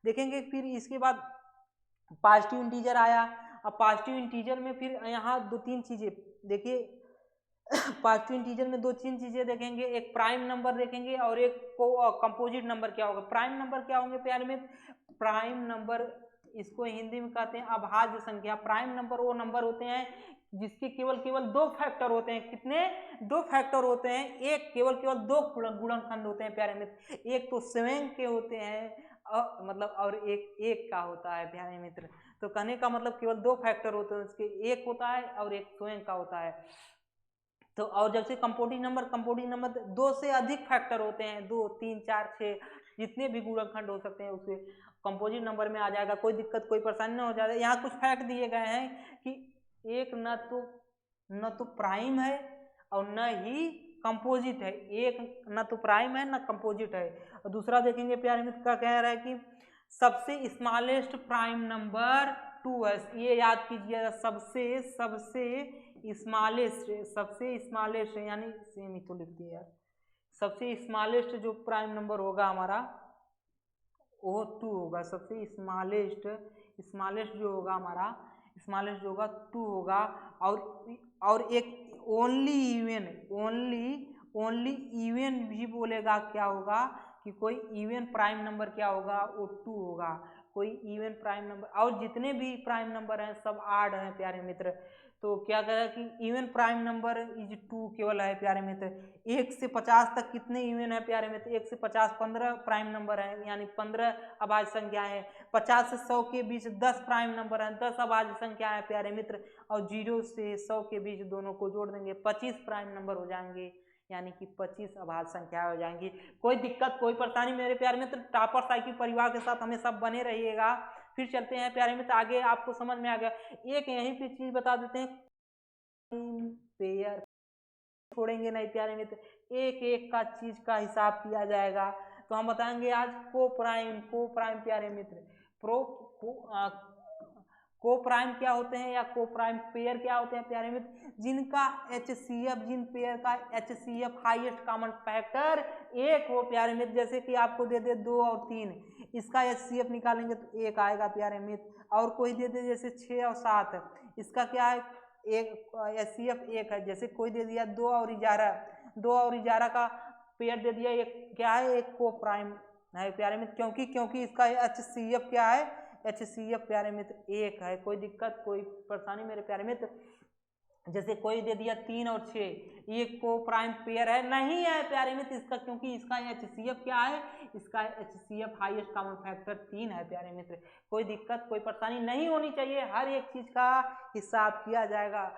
देखेंगे। फिर इसके बाद पॉजिटिव इंटीजर आया। अब पॉजिटिव इंटीजर में फिर यहाँ 2-3 चीजें देखिए, पॉजिटिव इंटीजर में 2-3 चीजें देखेंगे, एक प्राइम नंबर देखेंगे और एक कंपोजिट नंबर क्या होगा। प्राइम नंबर क्या होंगे प्यारे मित्र, प्राइम नंबर इसको हिंदी में कहते हैं अभाज्य संख्या। प्राइम नंबर वो नंबर होते हैं जिसके केवल 2 फैक्टर होते हैं। कितने, 2 फैक्टर होते हैं। एक केवल 2 गुणनखंड होते हैं प्यारे मित्र, एक तो स्वयं के होते हैं मतलब, और एक का होता है प्यारे मित्र। तो कहने का मतलब केवल 2 फैक्टर होते हैं, उसके एक होता है और एक स्वयं का होता है। तो और जब से कंपाउंडिंग नंबर 2 से अधिक फैक्टर होते हैं, 2, 3, 4, 6 जितने भी गुणनखंड हो सकते हैं उसके कंपोजिट नंबर में आ जाएगा। कोई दिक्कत कोई परेशानी नहीं हो जाएगा। यहाँ कुछ फैक्ट दिए गए हैं कि एक न तो प्राइम है और न ही कंपोजिट है। एक न तो प्राइम है न कंपोजिट है। और दूसरा देखेंगे प्यारे मित्र, क्या कह रहा है कि सबसे स्मॉलेस्ट प्राइम नंबर 2 है, ये याद कीजिएगा। सबसे स्मॉलेस्ट यानी सेम ही तो लिख दिया यार, सबसे स्मॉलेस्ट जो प्राइम नंबर होगा हमारा वो 2 होगा। सबसे स्मॉलेस्ट जो होगा हमारा, स्मॉलेस्ट जो होगा 2 होगा। और एक ओनली इवन भी बोलेगा क्या होगा कि कोई इवन प्राइम नंबर क्या होगा, वो 2 होगा। कोई इवन प्राइम नंबर, और जितने भी प्राइम नंबर हैं सब आड हैं प्यारे मित्र। तो क्या कहेगा कि इवन प्राइम नंबर इज 2 केवल है प्यारे मित्र। 1 से 50 तक कितने इवन है प्यारे मित्र? 1 से 50 15 प्राइम नंबर है, यानी 15 अभाज्य संख्या है। 50 से 100 के बीच 10 प्राइम नंबर है, 10 अभाज्य संख्या है प्यारे मित्र। और 0 से 100 के बीच दोनों को जोड़ देंगे 25 प्राइम नंबर हो जाएंगे, यानी कि 25 अभाज्य संख्या हो जाएंगी। कोई दिक्कत कोई परेशानी मेरे प्यारे मित्र, टॉपर साइकिल परिवार के साथ हमें सब बने रहिएगा। फिर चलते हैं प्यारे मित्र आगे, आपको समझ में आ गया। एक यहीं पे चीज बता देते हैं, पेयर छोड़ेंगे नहीं प्यारे मित्र, एक एक का चीज का हिसाब किया जाएगा। तो हम बताएंगे आज को प्राइम प्यारे मित्र। को प्राइम क्या होते हैं या को प्राइम पेयर क्या होते हैं प्यारे मित्र? जिनका HCF, जिन पेयर का HCF हाईएस्ट कॉमन फैक्टर 1 हो प्यारे मित्र। जैसे कि आपको दे दे 2 और 3, इसका HCF निकालेंगे तो 1 आएगा प्यारे मित्र। और कोई दे दे जैसे 6 और 7, इसका क्या है, एक HCF 1 है। जैसे कोई दे दिया 2 और 11 का पेयर दे दिया, एक क्या है, एक को प्राइम है प्यारे मित्र। क्योंकि इसका HCF क्या है, HCF प्यारे मित्र 1 है। कोई दिक्कत कोई परेशानी मेरे प्यारे मित्र? जैसे कोई दे दिया 3 और 6, ये को प्राइम पेयर है नहीं है प्यारे मित्र इसका, क्योंकि इसका HCF क्या है, इसका HCF हाईएस्ट कॉमन फैक्टर 3 है प्यारे मित्र। कोई दिक्कत कोई परेशानी नहीं होनी चाहिए, हर एक चीज का हिसाब किया जाएगा।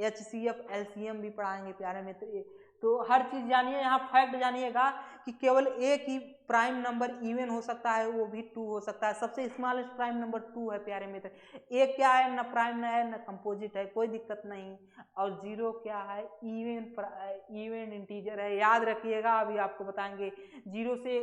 HCF LCM भी पढ़ाएंगे प्यारे मित्र। तो हर चीज जानिए, यहाँ फैक्ट जानिएगा कि केवल एक ही प्राइम नंबर इवन हो सकता है, वो भी 2 हो सकता है। सबसे स्मॉलेस्ट प्राइम नंबर 2 है प्यारे मित्र। एक क्या है, न प्राइम न है न कंपोजिट है, कोई दिक्कत नहीं। और 0 क्या है, इवन इंटीजर है, याद रखिएगा। अभी आपको बताएंगे 0 से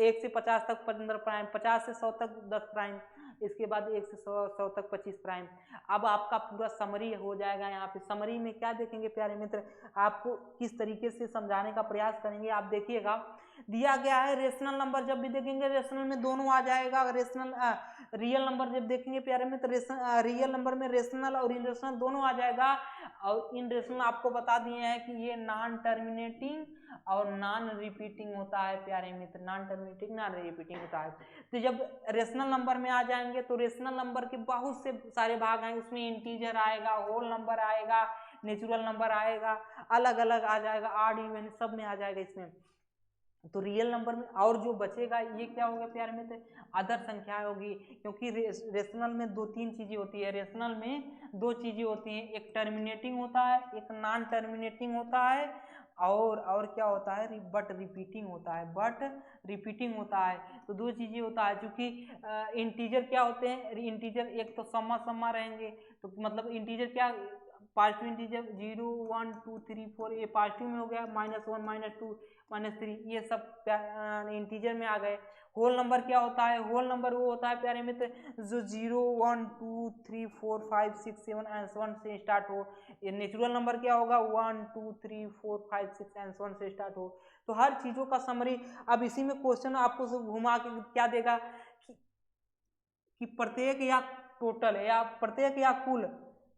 1 से 50 तक 15 प्राइम, 50 से 100 तक 10 प्राइम, इसके बाद 1 से 100 तक 25 प्राइम। अब आपका पूरा समरी हो जाएगा। यहाँ पे समरी में क्या देखेंगे प्यारे मित्र, आपको किस तरीके से समझाने का प्रयास करेंगे आप देखिएगा। दिया गया है रेशनल नंबर, जब भी देखेंगे रेशनल में दोनों आ जाएगा। रियल नंबर जब देखेंगे प्यारे मित्र, रियल नंबर में रेशनल और इनरेशनल दोनों आ जाएगा। और इनरेशनल आपको बता दिए हैं कि ये नॉन टर्मिनेटिंग और नॉन रिपीटिंग होता है प्यारे मित्र, नॉन टर्मिनेटिंग नॉन रिपीटिंग होता है। तो जब रेशनल नंबर में आ जाएंगे तो रेशनल नंबर के बहुत से सारे भाग हैं, उसमें इंटीजर आएगा, होल नंबर आएगा, नेचुरल नंबर आएगा, अलग अलग आ जाएगा, ऑड इवन सब में आ जाएगा इसमें। तो रियल नंबर में और जो बचेगा ये क्या होगा प्यारे मित्र, अदर संख्या होगी। क्योंकि रेशनल में 2-3 चीजें होती है, रेशनल में 2 चीजें होती हैं, एक टर्मिनेटिंग होता है, एक नॉन टर्मिनेटिंग होता है। और क्या होता है, बट रिपीटिंग होता है। तो 2 चीजें होता है। क्योंकि इंटीजर क्या होते हैं, इंटीजर एक तो सम्मा रहेंगे, तो मतलब इंटीजर क्या, पॉजिटिव इंटीजर 0 1 2 3 4, ये पॉजिटिव में हो गया, -1 -2 -3, ये सब इंटीजर में आ गए। होल नंबर क्या होता है, होल नंबर वो होता है प्यारे मित्र जो 0 1 2 3 4 5 6 7 एंड 1 से स्टार्ट हो। ये नेचुरल नंबर क्या होगा, 1 2 3 4 5 6 एंड 1 से स्टार्ट हो। तो हर चीजों का समरी। अब इसी में क्वेश्चन आपको घुमा के क्या देगा कि प्रत्येक या टोटल है या प्रत्येक या कुल,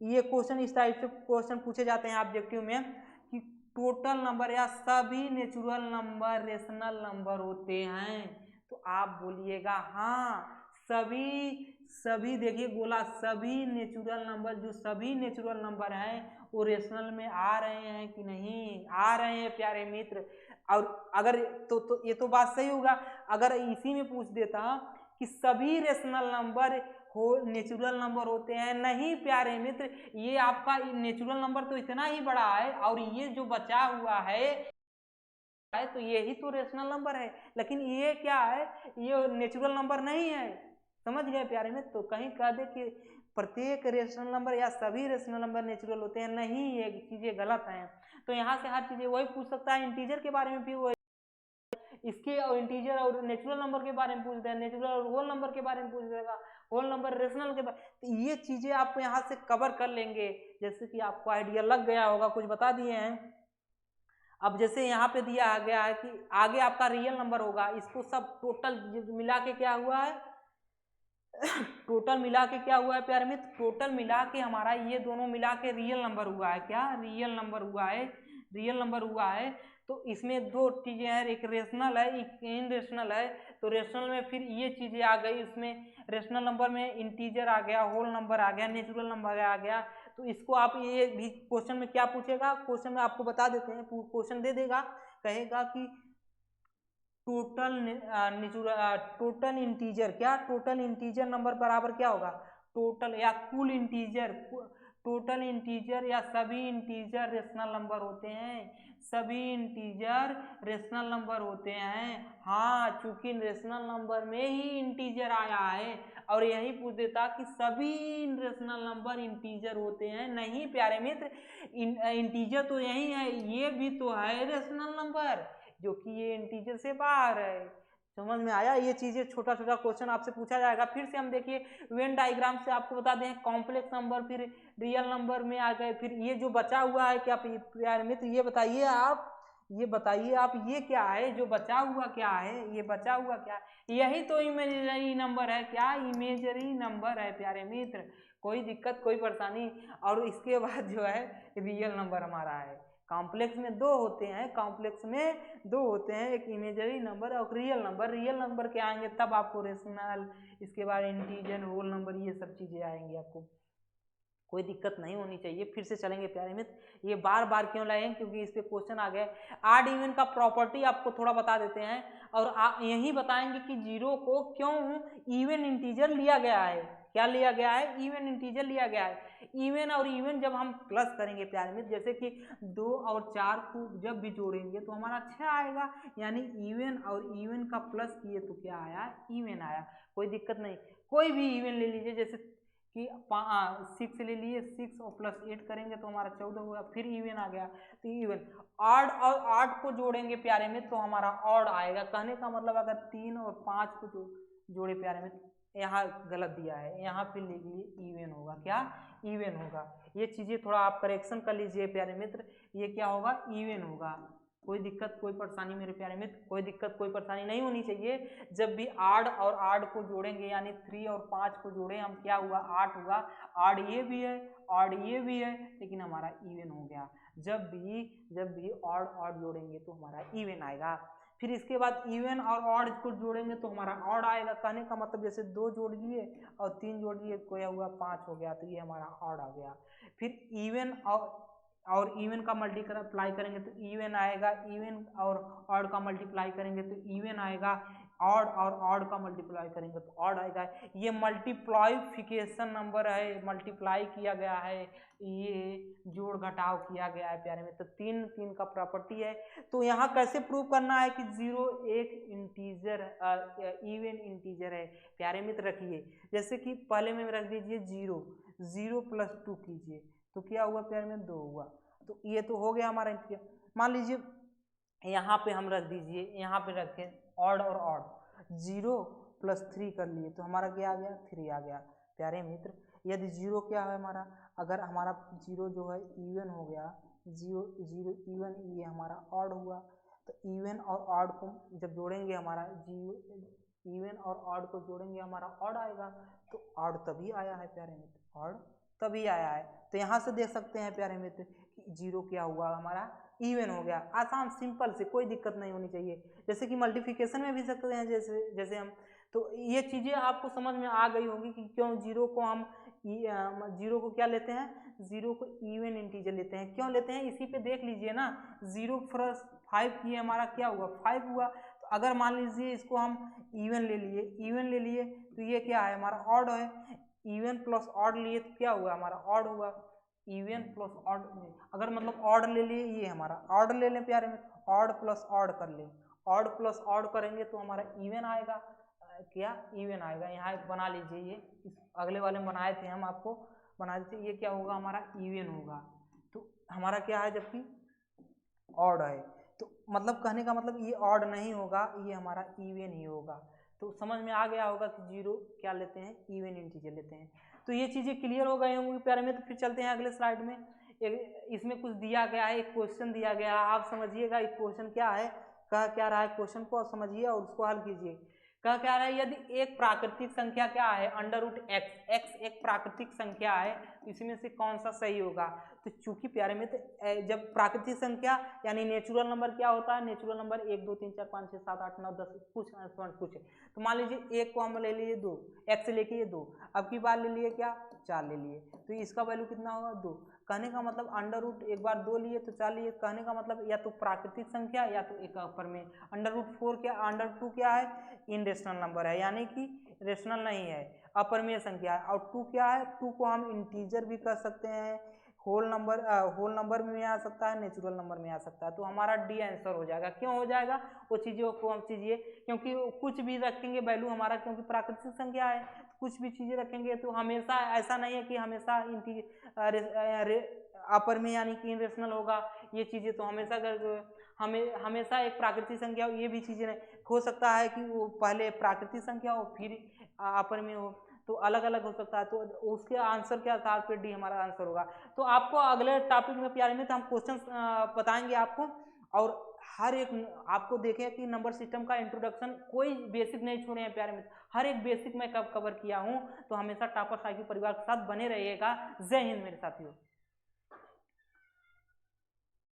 ये क्वेश्चन इस टाइप से क्वेश्चन पूछे जाते हैं ऑब्जेक्टिव में कि टोटल नंबर या सभी नेचुरल नंबर रेशनल नंबर होते हैं। तो आप बोलिएगा हाँ, सभी देखिए बोला, सभी नेचुरल नंबर, जो सभी नेचुरल नंबर हैं वो रेशनल में आ रहे हैं कि नहीं आ रहे हैं प्यारे मित्र। और अगर तो ये तो बात सही होगा। अगर इसी में पूछ देता कि सभी रेशनल नंबर हो नेचुरल नंबर होते हैं, नहीं प्यारे मित्र, ये आपका नेचुरल नंबर तो इतना ही बड़ा है और ये जो बचा हुआ है तो यही तो रेशनल नंबर है। लेकिन ये क्या है, ये नेचुरल नंबर नहीं है। समझ गए प्यारे मित्र? तो कहीं कह दे कि प्रत्येक रेशनल नंबर या सभी रेशनल नंबर नेचुरल होते हैं, नहीं, ये चीजें गलत हैं। तो यहाँ से हर चीजें वही पूछ सकता है, इंटीजर के बारे में भी वही इसके और इंटीजर और नेचुरल नंबर के बारे में पूछ देगा, नेचुरल और होल नंबर के बारे में पूछ देगा, होल नंबर रेशनल के बारे, तो ये चीजें आप यहाँ से कवर कर लेंगे। जैसे कि आपको आइडिया लग गया होगा, कुछ बता दिए हैं। अब जैसे यहाँ पे दिया गया है कि आगे आपका रियल नंबर होगा, इसको सब टोटल मिला के क्या हुआ है टोटल मिला के क्या हुआ है प्यारे मित्र, टोटल मिला के हमारा ये दोनों मिला के रियल नंबर हुआ है। क्या रियल नंबर हुआ है, रियल नंबर हुआ है। तो इसमें दो चीजें हैं, एक रेशनल है एक इनरेशनल है। तो रेशनल में फिर ये चीजें आ गई, उसमें रेशनल नंबर में इंटीजर आ गया, होल नंबर आ गया, नेचुरल नंबर आ गया। तो इसको आप ये भी क्वेश्चन में क्या पूछेगा, क्वेश्चन में आपको बता देते हैं, क्वेश्चन दे देगा, कहेगा कि टोटल इंटीजर, क्या टोटल इंटीजर नंबर बराबर क्या होगा, टोटल या कुल इंटीजर, टोटल इंटीजर या सभी इंटीजर रेशनल नंबर होते हैं, सभी इंटीजर रेशनल नंबर होते हैं। हाँ, चूंकि रेशनल नंबर में ही इंटीजर आया है, और यही पूछ देता कि सभी रेशनल नंबर इंटीजर होते हैं। नहीं प्यारे मित्र, इंटीजर तो यही है, ये भी तो है रेशनल नंबर, जो कि ये इंटीजर से बाहर है। समझ में आया, ये चीजें छोटा छोटा क्वेश्चन आपसे पूछा जाएगा। फिर से हम देखिए वेन डायग्राम से आपको बता दें, कॉम्प्लेक्स नंबर फिर रियल नंबर में आ गए। फिर ये जो बचा हुआ है क्या प्यारे मित्र, ये बताइए आप, ये बताइए आप, ये क्या है जो बचा हुआ, क्या है ये बचा हुआ, क्या है, यही तो इमेजरी नंबर है। क्या इमेजरी नंबर है प्यारे मित्र, कोई दिक्कत कोई परेशानी। और इसके बाद जो है रियल नंबर हमारा है। कॉम्प्लेक्स में दो होते हैं, कॉम्प्लेक्स में दो होते हैं, एक इमेजरी नंबर और रियल नंबर। रियल नंबर के आएंगे तब आपको रेशनल, इसके बाद इंटीजर, होल नंबर, ये सब चीजें आएंगी। आपको कोई दिक्कत नहीं होनी चाहिए। फिर से चलेंगे प्यारे मित्र, ये बार बार क्यों लाए, क्योंकि इस पे क्वेश्चन आ गए। आड इवन का प्रॉपर्टी आपको थोड़ा बता देते हैं, और यही बताएंगे कि जीरो को क्यों इवन इंटीजर लिया गया है। क्या लिया गया है, इवन इंटीजर लिया गया है। इवन और इवन जब हम प्लस करेंगे प्यारे मित्र, जैसे कि 2 और 4 को जब भी जोड़ेंगे तो हमारा 6 आएगा, यानी इवन और इवन का प्लस किए तो क्या आया, इवन आया। कोई दिक्कत नहीं, कोई भी इवन ले लीजिए, जैसे कि 6 ले लिए, 6 और प्लस 8 करेंगे तो हमारा 14 हुआ, फिर इवन आ गया। तो इवन ऑड और ऑड को जोड़ेंगे प्यारे में तो हमारा ऑड आएगा। कहने का मतलब अगर 3 और 5 को जोड़े प्यारे में, यहाँ गलत दिया है, यहाँ पे लिख लिए इवन होगा। क्या इवन होगा। ये चीजें थोड़ा आप करेक्शन कर लीजिए प्यारे मित्र, ये क्या होगा, इवन होगा। कोई दिक्कत कोई परेशानी मेरे प्यारे मित्र, कोई दिक्कत कोई परेशानी नहीं होनी चाहिए। जब भी आड और आड को जोड़ेंगे, यानी 3 और 5 को जोड़े हम, क्या हुआ, 8 हुआ। आड ये भी है, ऑड ये भी है, लेकिन हमारा इवन हो गया। जब भी ऑड ऑड जोड़ेंगे तो हमारा इवन आएगा। फिर इसके बाद इवन और ऑड को जोड़ेंगे तो हमारा ऑड आएगा। कहने का मतलब जैसे 2 जोड़ लिए और 3 जोड़ लिए, कोई हुआ 5 हो गया, तो ये हमारा ऑड आ गया। फिर इवन और इवन का मल्टीप्लाई करेंगे तो इवन आएगा, इवन और ऑड का मल्टीप्लाई करेंगे तो इवन आएगा, ऑड और ऑड का मल्टीप्लाई करेंगे तो ऑड आएगा। ये मल्टीप्लाइफिकेशन नंबर है, मल्टीप्लाई किया गया है, ये जोड़ घटाव किया गया है प्यारे में। तो 3 का प्रॉपर्टी है। तो यहाँ कैसे प्रूव करना है कि 0 एक इंटीजर इवन इंटीजर है प्यारे मित्र। रखिए जैसे कि पहले में रख दीजिए 0 प्लस 2 कीजिए तो क्या हुआ प्यारे में, 2 हुआ। तो ये तो हो गया हमारा इंटीजर। मान लीजिए यहाँ पे हम रख दीजिए, यहाँ पे रखें ऑड और ऑड, 0 प्लस 3 कर लिए तो हमारा क्या आ गया, 3 आ गया प्यारे मित्र। यदि 0 क्या है हमारा, अगर हमारा 0 जो है इवन हो गया, 0 इवन, ये हमारा ऑड हुआ। तो इवन और ऑड को जब जोड़ेंगे हमारा, इवन और ऑड को जोड़ेंगे हमारा ऑड आएगा। तो ऑड तभी आया है प्यारे मित्र, ऑड तभी आया है। तो यहाँ से देख सकते हैं प्यारे मित्र कि 0 क्या हुआ हमारा, इवन हो गया। आसान सिंपल से, कोई दिक्कत नहीं होनी चाहिए। जैसे कि मल्टीप्लिकेशन में भी सकते हैं, जैसे हम, तो ये चीजें आपको समझ में आ गई होंगी कि क्यों 0 को हम 0 को क्या लेते हैं, 0 को इवन इंटीजर लेते हैं। क्यों लेते हैं, इसी पे देख लीजिए ना, 0 प्लस 5 किए हमारा क्या हुआ, 5 हुआ। तो अगर मान लीजिए इसको हम इवन ले लिए तो ये क्या है हमारा, ऑड है। इवन प्लस ऑड लिए तो क्या हुआ हमारा, ऑड हुआ। इवन प्लस ऑड, अगर मतलब ऑड ले लिए, ये हमारा ऑड ले लें प्यारे में, ऑड प्लस ऑड कर लें, ऑड प्लस ऑड करेंगे तो हमारा इवन आएगा। क्या इवन आएगा। यहाँ एक बना लीजिए, ये अगले वाले में बनाए थे हम, आपको बना दीजिए। ये क्या होगा हमारा, इवन होगा। तो हमारा क्या है, जबकि ऑड है। तो मतलब कहने का मतलब ये ऑड नहीं होगा, ये हमारा इवन ही होगा। तो समझ में आ गया होगा कि जीरो क्या लेते हैं, इवन इंटीजर लेते हैं। तो ये चीज़ें क्लियर हो गए होंगे प्यारे में। तो फिर चलते हैं अगले स्लाइड में। इसमें कुछ दिया गया है, एक क्वेश्चन दिया गया है, आप समझिएगा एक क्वेश्चन क्या है, कह क्या रहा है क्वेश्चन को समझिए और उसको हल कीजिए। कह क्या रहा है, यदि एक प्राकृतिक संख्या क्या है अंडर रूट एक्स, एक्स एक प्राकृतिक संख्या है, तो इसमें से कौन सा सही होगा। तो चूंकि प्यारे में जब प्राकृतिक संख्या यानी नेचुरल नंबर क्या होता है, नेचुरल नंबर 1 2 3 4 5 6 7 8 9 10 कुछ। तो मान लीजिए एक को हम ले लिए 2, एक्स लेके ये 2, अब की बार ले लिए क्या 4 ले लिए, तो इसका वैल्यू कितना होगा 2। कहने का मतलब अंडर रूट एक बार 2 लिए तो 4 लिए, कहने का मतलब या तो प्राकृतिक संख्या या तो एक अपर में। अंडर रूट 4 क्या, अंडर 2 क्या है, इनरेशनल नंबर है यानी कि रेशनल नहीं है, अपरिमेय संख्या है। और 2 क्या है, 2 को हम इंटीजर भी कर सकते हैं, होल नंबर में आ सकता है, नेचुरल नंबर में आ सकता है। तो हमारा डी आंसर हो जाएगा। क्यों हो जाएगा, वो चीज़ों को हम चीज़ें, क्योंकि कुछ भी रखेंगे वैल्यू हमारा, क्योंकि प्राकृतिक संख्या है कुछ भी चीज़ें रखेंगे तो हमेशा ऐसा नहीं है कि हमेशा अपर में यानी कि इनरेशनल होगा। ये चीज़ें तो हमेशा एक प्राकृतिक संख्या हो, ये भी चीज़ें नहीं हो सकता है कि वो पहले प्राकृतिक संख्या हो फिर अपर में हो, तो अलग अलग हो सकता है। तो उसके आंसर के आधार पर डी हमारा आंसर होगा। तो आपको अगले टॉपिक में प्यारे में तो हम क्वेश्चन बताएंगे आपको, और हर एक आपको देखें कि नंबर सिस्टम का इंट्रोडक्शन कोई बेसिक नहीं छोड़े हैं प्यारे में, हर एक बेसिक मैं कवर किया हूँ। तो हमेशा टॉपर साइकिल परिवार के साथ बने रहिएगा। जय हिंद मेरे साथियों।